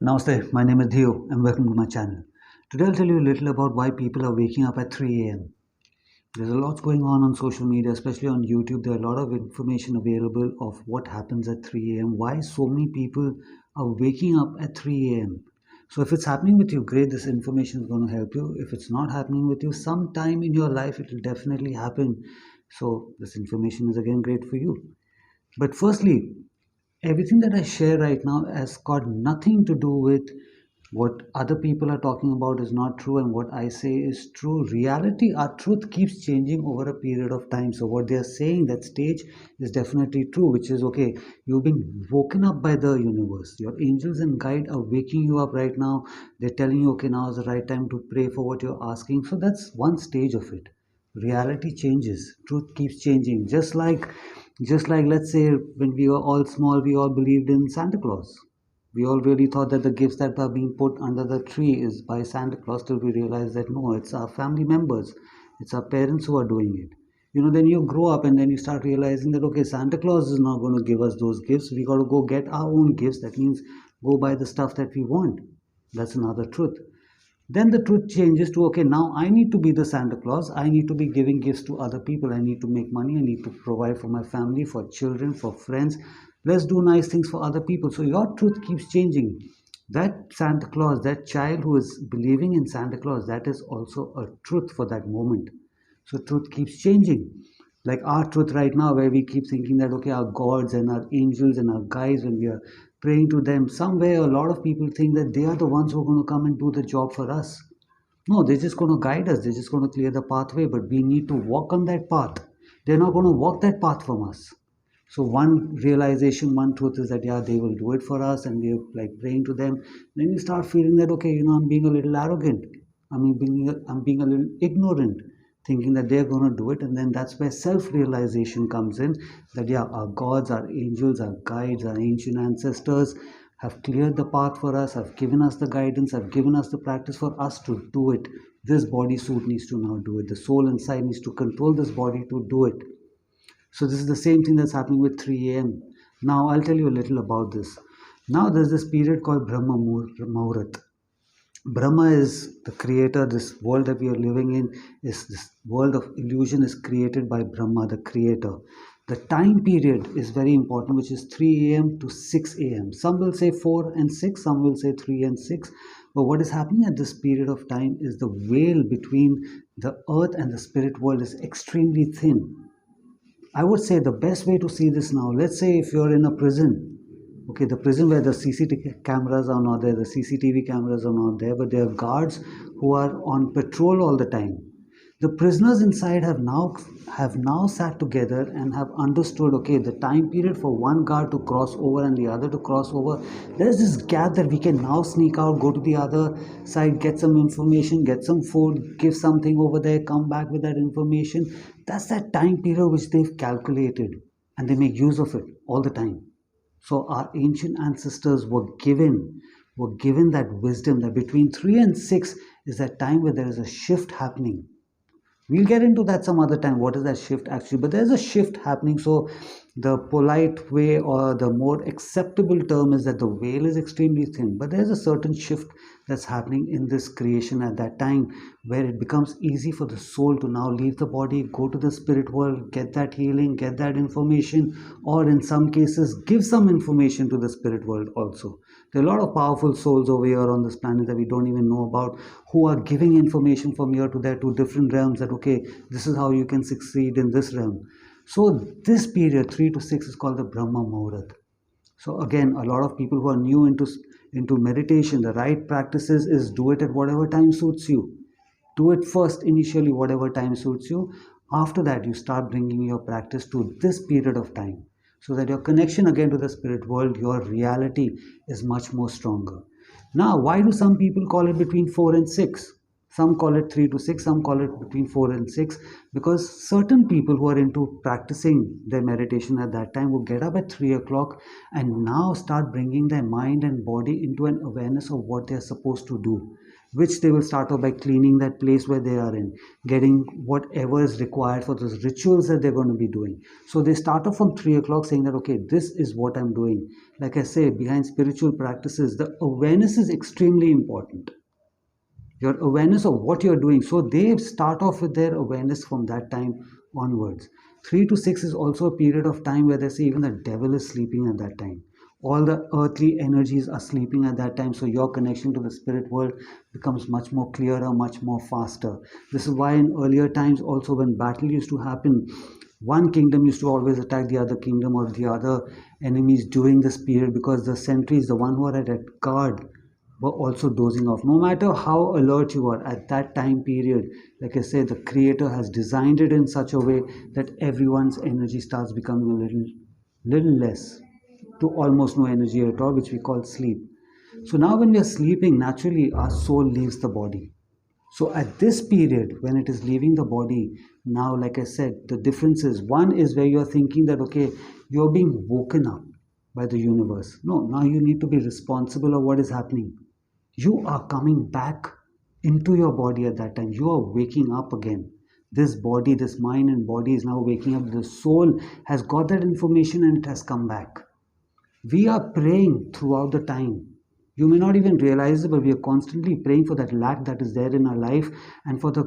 Namaste, my name is Dhieyo and welcome to my channel. Today I'll tell you a little about why people are waking up at 3 a.m. There's a lot going on social media, especially on YouTube. There are a lot of information available of what happens at 3 a.m. Why so many people are waking up at 3 a.m. So if it's happening with you, great, this information is going to help you. If it's not happening with you, sometime in your life it will definitely happen. So this information is again great for you. But firstly, everything that I share right now has got nothing to do with what other people are talking about is not true and what I say is true. Reality, our truth keeps changing over a period of time. So what they are saying, that stage is definitely true, which is okay. You've been woken up by the universe. Your angels and guide are waking you up right now. They're telling you, okay, now is the right time to pray for what you're asking. So that's one stage of it. Reality changes, truth keeps changing, just like let's say when we were all small, we all believed in Santa Claus. We all really thought that the gifts that are being put under the tree is by Santa Claus, till we realize that no, it's our family members, it's our parents who are doing it. Then you grow up and then you start realizing that okay, Santa Claus is not going to give us those gifts. We got to go get our own gifts. That means go buy the stuff that we want. That's another truth. Then the truth changes to okay, now I need to be the Santa Claus. I need to be giving gifts to other people. I need to make money. I need to provide for my family, for children, for friends. Let's do nice things for other people. So your truth keeps changing. That Santa Claus, that child who is believing in Santa Claus, that is also a truth for that moment. So truth keeps changing. Like our truth right now, where we keep thinking that okay, our gods and our angels and our guides, when we are praying to them, somewhere a lot of people think that they are the ones who are going to come and do the job for us. No, they're just going to guide us, they're just going to clear the pathway, but we need to walk on that path. They're not going to walk that path from us. So one realization, one truth is that yeah, they will do it for us, and we're like praying to them. Then you start feeling that okay, I'm being a little arrogant. I'm being a little ignorant, thinking that they're going to do it, and then that's where self-realization comes in. That yeah, our gods, our angels, our guides, our ancient ancestors have cleared the path for us, have given us the guidance, have given us the practice for us to do it. This body suit needs to now do it. The soul inside needs to control this body to do it. So this is the same thing that's happening with 3 a.m. Now I'll tell you a little about this. Now there's this period called Brahma Muhurat. Brahma is the creator. This world that we are living in is this world of illusion is created by Brahma, the creator. The time period is very important, which is 3 a.m. to 6 a.m. Some will say 4 and 6, some will say 3 and 6. But what is happening at this period of time is the veil between the earth and the spirit world is extremely thin. I would say the best way to see this now, let's say if you're in a prison, okay, the prison where the CCTV cameras are not there, the CCTV cameras are not there, but there are guards who are on patrol all the time. The prisoners inside have now sat together and have understood okay, the time period for one guard to cross over and the other to cross over, there's this gap that we can now sneak out, go to the other side, get some information, get some food, give something over there, come back with that information. That's that time period which they've calculated, and they make use of it all the time. So our ancient ancestors were given that wisdom that between 3 and 6 is that time where there is a shift happening. We'll get into that some other time. What is that shift actually? But there's a shift happening. So the polite way or the more acceptable term is that the veil is extremely thin. But there's a certain shift that's happening in this creation at that time where it becomes easy for the soul to now leave the body, go to the spirit world, get that healing, get that information, or in some cases, give some information to the spirit world also. There are a lot of powerful souls over here on this planet that we don't even know about, who are giving information from here to there to different realms that okay, this is how you can succeed in this realm. So this period 3 to 6 is called the Brahma Muhurat. So again, a lot of people who are new into meditation, the right practices is do it at whatever time suits you. Do it first initially, whatever time suits you. After that, you start bringing your practice to this period of time, so that your connection again to the spirit world, your reality is much more stronger. Now, why do some people call it between 4 and 6? Some call it 3 to 6, some call it between 4 and 6, because certain people who are into practicing their meditation at that time will get up at 3 o'clock and now start bringing their mind and body into an awareness of what they are supposed to do. which they will start off by cleaning that place where they are in, getting whatever is required for those rituals that they're going to be doing. So they start off from 3 o'clock saying that, okay, this is what I'm doing. Like I say, behind spiritual practices, the awareness is extremely important. Your awareness of what you're doing. So they start off with their awareness from that time onwards. 3 to 6 is also a period of time where they say even the devil is sleeping at that time. All the earthly energies are sleeping at that time, so your connection to the spirit world becomes much more clearer, much more faster. This is why in earlier times also, when battle used to happen, one kingdom used to always attack the other kingdom or the other enemies during this period, because the sentries, the one who are at guard, were also dozing off. No matter how alert you are at that time period, like I said, the creator has designed it in such a way that everyone's energy starts becoming a little less, to almost no energy at all, which we call sleep. So now when we are sleeping, naturally our soul leaves the body. So at this period, when it is leaving the body, now, like I said, the difference is, one is where you're thinking that, okay, you're being woken up by the universe. No, now you need to be responsible of what is happening. You are coming back into your body at that time. You are waking up again. This body, this mind and body is now waking up. The soul has got that information and it has come back. We are praying throughout the time. You may not even realize it, but we are constantly praying for that lack that is there in our life, and for the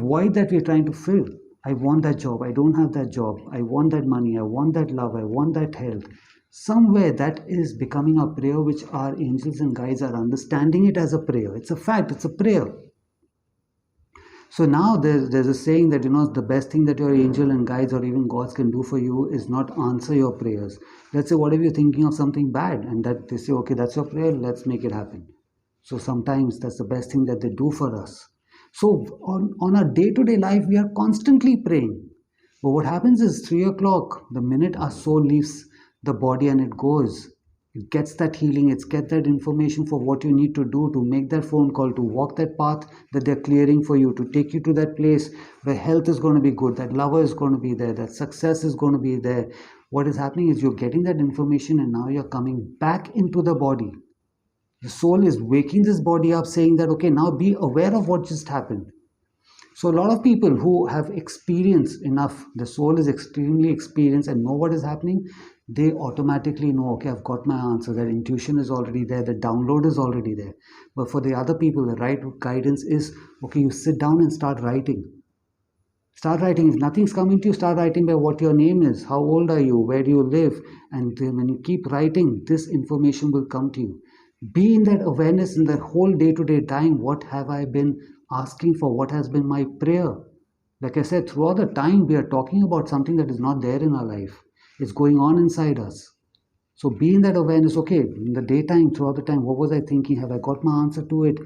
void that we are trying to fill. I want that job. I don't have that job. I want that money. I want that love. I want that health. Somewhere that is becoming a prayer, which our angels and guides are understanding it as a prayer. It's a fact. It's a prayer. So now there's a saying that, the best thing that your angel and guides or even gods can do for you is not answer your prayers. Let's say, what if you're thinking of something bad, and that they say, okay, that's your prayer, let's make it happen. So sometimes that's the best thing that they do for us. So on our day-to-day life, we are constantly praying. But what happens is 3 o'clock, the minute our soul leaves the body and it goes, it gets that healing, it's get that information for what you need to do, to make that phone call, to walk that path that they're clearing for you, to take you to that place where health is going to be good, that lover is going to be there, that success is going to be there. What is happening is you're getting that information, and now you're coming back into the body. The soul is waking this body up, saying that, okay, now be aware of what just happened. So a lot of people who have experienced enough, the soul is extremely experienced and know what is happening, they automatically know, okay, I've got my answer. That intuition is already there, the download is already there. But for the other people, the right guidance is, okay, you sit down and start writing. Start writing. If nothing's coming to you, start writing by what your name is, how old are you, where do you live, and then when you keep writing, this information will come to you. Be in that awareness in that whole day-to-day time. What have I been asking for? What has been my prayer? Like I said, throughout the time, we are talking about something that is not there in our life. It's going on inside us. So be in that awareness. Okay, in the daytime, throughout the time, what was I thinking? Have I got my answer to it?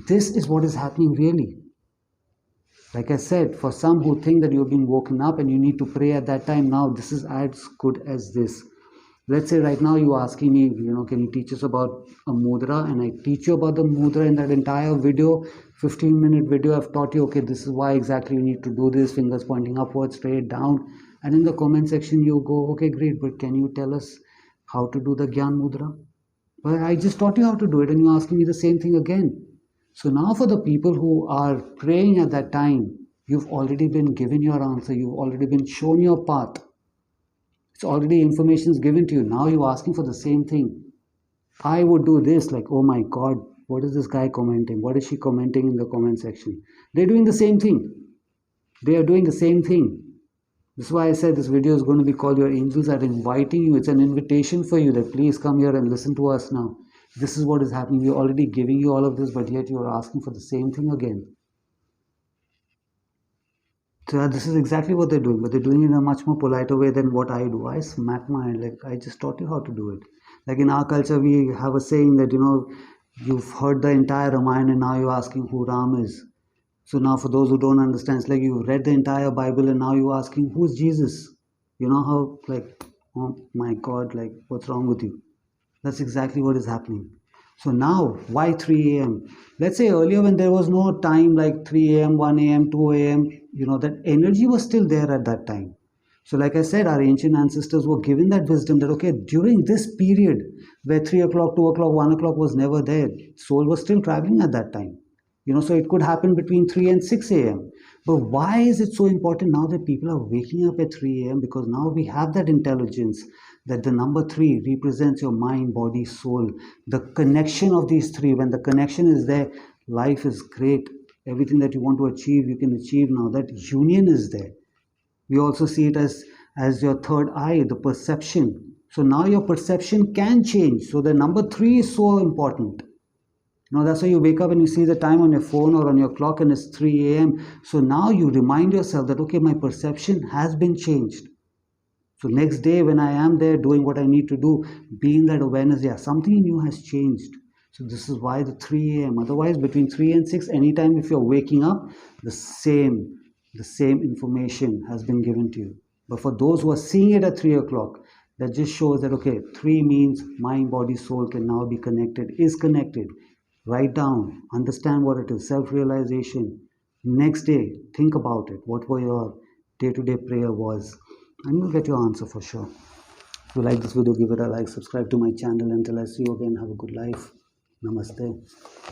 This is what is happening really. Like I said, for some who think that you're being woken up and you need to pray at that time, now this is as good as this. Let's say right now you're asking me, can you teach us about a mudra? And I teach you about the mudra in that entire video, 15-minute video. I've taught you, okay, this is why exactly you need to do this, fingers pointing upwards, straight down. And in the comment section, you go, okay, great, but can you tell us how to do the Gyan Mudra? Well, I just taught you how to do it, and you're asking me the same thing again. So now for the people who are praying at that time, you've already been given your answer. You've already been shown your path. It's already information is given to you. Now you're asking for the same thing. I would do this, like, oh my God, what is this guy commenting? What is she commenting in the comment section? They're doing the same thing. They are doing the same thing. This is why I said this video is going to be called Your Angels Are Inviting You. It's an invitation for you that please come here and listen to us now. This is what is happening. We're already giving you all of this, but yet you're asking for the same thing again. So this is exactly what they're doing, but they're doing it in a much more politer way than what I do. I smack my hand, like, I just taught you how to do it. Like in our culture, we have a saying that, you've heard the entire Ramayana and now you're asking who Ram is. So now for those who don't understand, it's like you've read the entire Bible and now you're asking who's Jesus. You know how, like, oh my God, like, what's wrong with you? That's exactly what is happening. So now, why 3 a.m.? Let's say earlier when there was no time like 3 a.m., 1 a.m., 2 a.m., that energy was still there at that time. So, like I said, our ancient ancestors were given that wisdom that, okay, during this period where 3 o'clock, 2 o'clock, 1 o'clock was never there, soul was still traveling at that time. So it could happen between 3 and 6 a.m. But why is it so important now that people are waking up at 3 a.m.? Because now we have that intelligence that the number 3 represents your mind, body, soul. The connection of these three, when the connection is there, life is great. Everything that you want to achieve, you can achieve now. That union is there. We also see it as your third eye, the perception. So now your perception can change. So the number 3 is so important. That's why you wake up and you see the time on your phone or on your clock and it's 3 a.m. So now you remind yourself that, okay, my perception has been changed. So next day when I am there doing what I need to do, be in that awareness, yeah, something in you has changed. So this is why the 3 a.m. Otherwise, between 3 and 6, anytime if you're waking up, the same information has been given to you. But for those who are seeing it at 3 o'clock, that just shows that, okay, 3 means mind, body, soul can now be connected, is connected. Write down, understand what it is, self-realization. Next day, think about it. What were your day-to-day prayer was? And you'll get your answer for sure. If you like this video, give it a like, subscribe to my channel. Until I see you again, have a good life. Namaste.